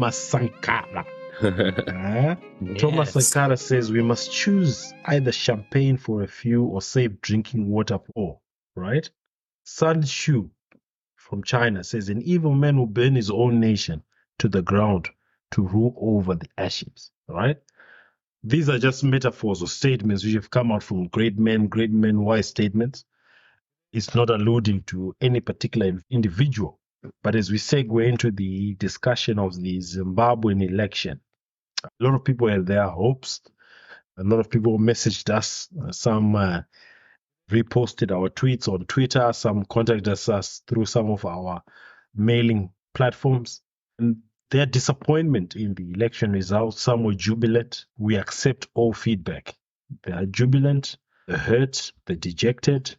Thomas Sankara. Thomas Yes. Sankara says we must choose either champagne for a few or safe drinking water for all, right? Sun Shu from China says an evil man will burn his own nation to the ground to rule over the ashes, right? These are just metaphors or statements which have come out from great men, wise statements. It's not alluding to any particular individual. But as we segue into the discussion of the Zimbabwean election, a lot of people had their hopes. A lot of people messaged us. Some reposted our tweets on Twitter. Some contacted us through some of our mailing platforms. And their disappointment in the election results, some were jubilant. We accept all feedback. They are jubilant, the hurt, the dejected,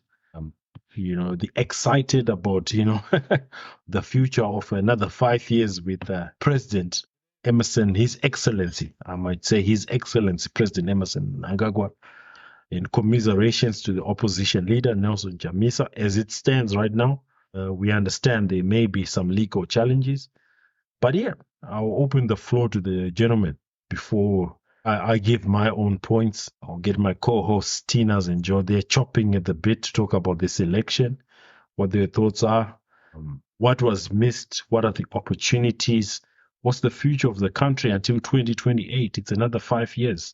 the excited about, the future of another 5 years with President Emerson, His Excellency, I might say His Excellency, President Emerson Mnangagwa, and commiserations to the opposition leader, Nelson Chamisa. As it stands right now, we understand there may be some legal challenges. But yeah, I'll open the floor to the gentleman before I give my own points. I'll get my co-hosts, Tinas and Joe. They're chopping at the bit to talk about this election, what their thoughts are, what was missed, what are the opportunities, what's the future of the country until 2028. It's another 5 years.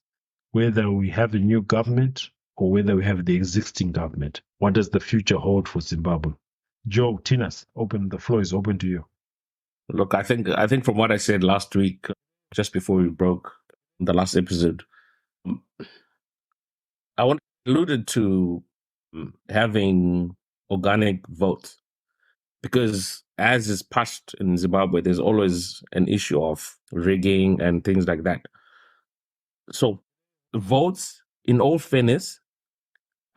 Whether we have a new government or whether we have the existing government, what does the future hold for Zimbabwe? Joe, Tinas, the floor is open to you. Look, I think from what I said last week, just before we broke the last episode, I alluded to having organic votes, because as is passed in Zimbabwe, there's always an issue of rigging and things like that. So votes, in all fairness,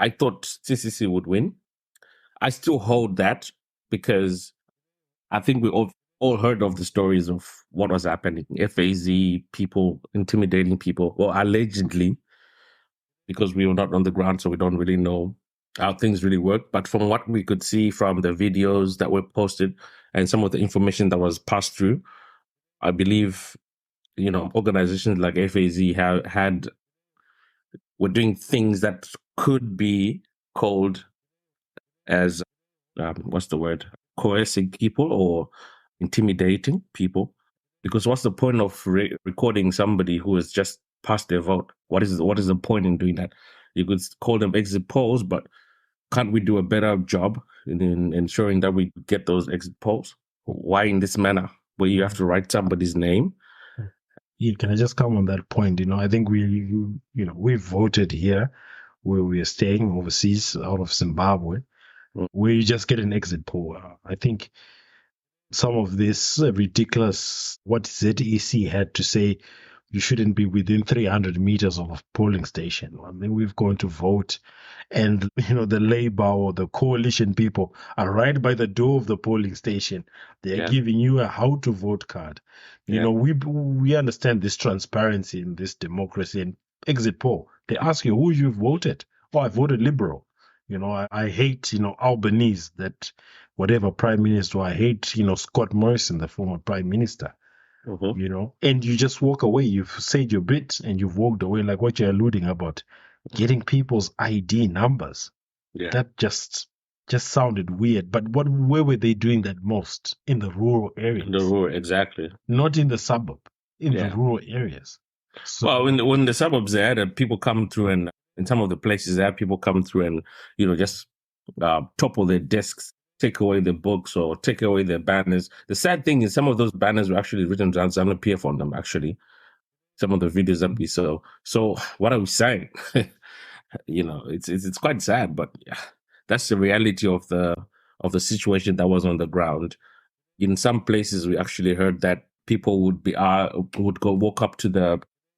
I thought CCC would win. I still hold that because I think we all heard of the stories of what was happening. FAZ, people intimidating people, well, allegedly, because we were not on the ground, so we don't really know how things really work. But from what we could see from the videos that were posted and some of the information that was passed through, I believe, organizations like FAZ were doing things that could be called as, coercing people or intimidating people. Because what's the point of recording somebody who has just passed their vote? What is the point in doing that? You could call them exit polls, but can't we do a better job in ensuring that we get those exit polls? Why in this manner, where you have to write somebody's name? Yeah, can I just come on that point? I think we voted here where we are staying overseas out of Zimbabwe, where you just get an exit poll. I think some of this ridiculous, what ZEC had to say, you shouldn't be within 300 meters of a polling station. I mean, we've gone to vote, and the Labour or the coalition people are right by the door of the polling station. They're giving you a how to vote card. We understand this transparency in this democracy and exit poll. They ask you who you voted. Oh, I voted Liberal. I hate Albanese, that whatever prime minister. I hate Scott Morrison, the former prime minister. And you just walk away. You've said your bit and you've walked away, like what you're alluding about, getting people's ID numbers. That just sounded weird. But where were they doing that most? In the rural areas. In the rural, exactly. Not in the suburb, in the rural areas. So, well, when the suburbs, they had people come through, and in some of the places, they had people come through and, just topple their desks, take away their books or take away their banners. The sad thing is some of those banners were actually written ZANU PF on them, actually. Some of the videos that we saw. So what are we saying? It's quite sad, but that's the reality of the situation that was on the ground. In some places, we actually heard that people would walk up to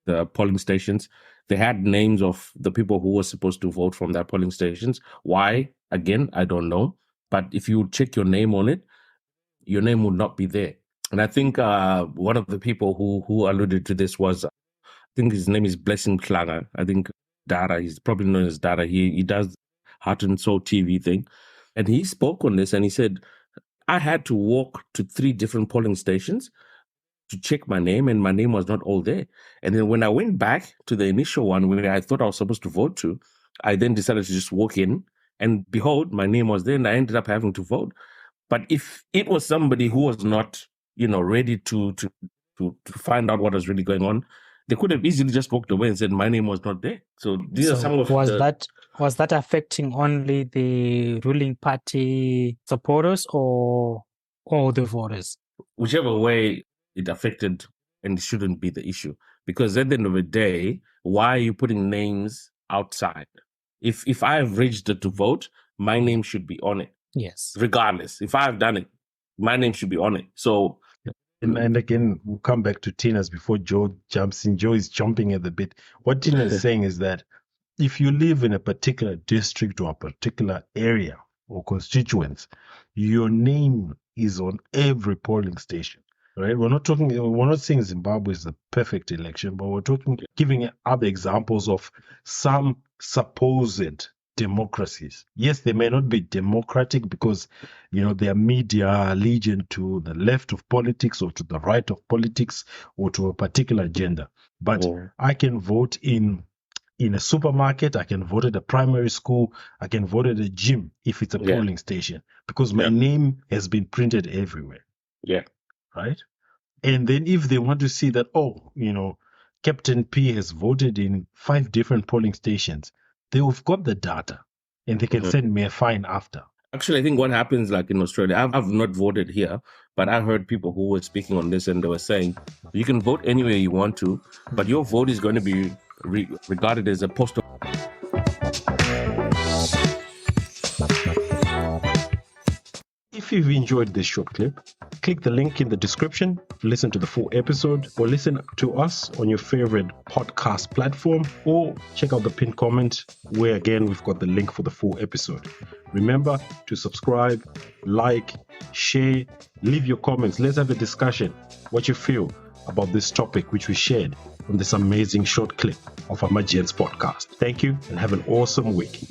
the polling stations. They had names of the people who were supposed to vote from their polling stations. Why? Again, I don't know. But if you check your name on it, your name would not be there. And I think one of the people who alluded to this was, I think his name is Blessing Klanger. I think Dara, he's probably known as Dara. He does Heart and Soul TV thing. And he spoke on this and he said, I had to walk to 3 different polling stations to check my name, and my name was not all there. And then when I went back to the initial one where I thought I was supposed to vote to, I then decided to just walk in, and behold, my name was there, and I ended up having to vote. But if it was somebody who was not, ready to find out what was really going on, they could have easily just walked away and said my name was not there. So these are some of was that affecting only the ruling party supporters or all the voters? Whichever way it affected, and it shouldn't be the issue. Because at the end of the day, why are you putting names outside? If I have registered to vote, my name should be on it. Yes. Regardless. If I have done it, my name should be on it. So and again, we'll come back to Tina's before Joe jumps in. Joe is jumping at the bit. What Tina is saying is that if you live in a particular district or a particular area or constituents, your name is on every polling station, right? We're not saying Zimbabwe is the perfect election, but we're giving other examples of some supposed democracies. Yes, they may not be democratic because, their media are allegiant to the left of politics or to the right of politics or to a particular agenda. But I can vote in a supermarket, I can vote at a primary school, I can vote at a gym if it's a polling station because my name has been printed everywhere. Yeah. Right? And then if they want to see that, Captain P has voted in 5 different polling stations, they've got the data and they can send me a fine after. Actually, I think what happens like in Australia, I've not voted here, but I heard people who were speaking on this and they were saying, you can vote anywhere you want to, but your vote is going to be regarded as a postal. If you've enjoyed this short clip, click the link in the description to listen to the full episode, or listen to us on your favorite podcast platform, or check out the pinned comment where again we've got the link for the full episode. Remember to subscribe, like, share, leave your comments. Let's have a discussion what you feel about this topic which we shared on this amazing short clip of Amajian's podcast. Thank you and have an awesome week.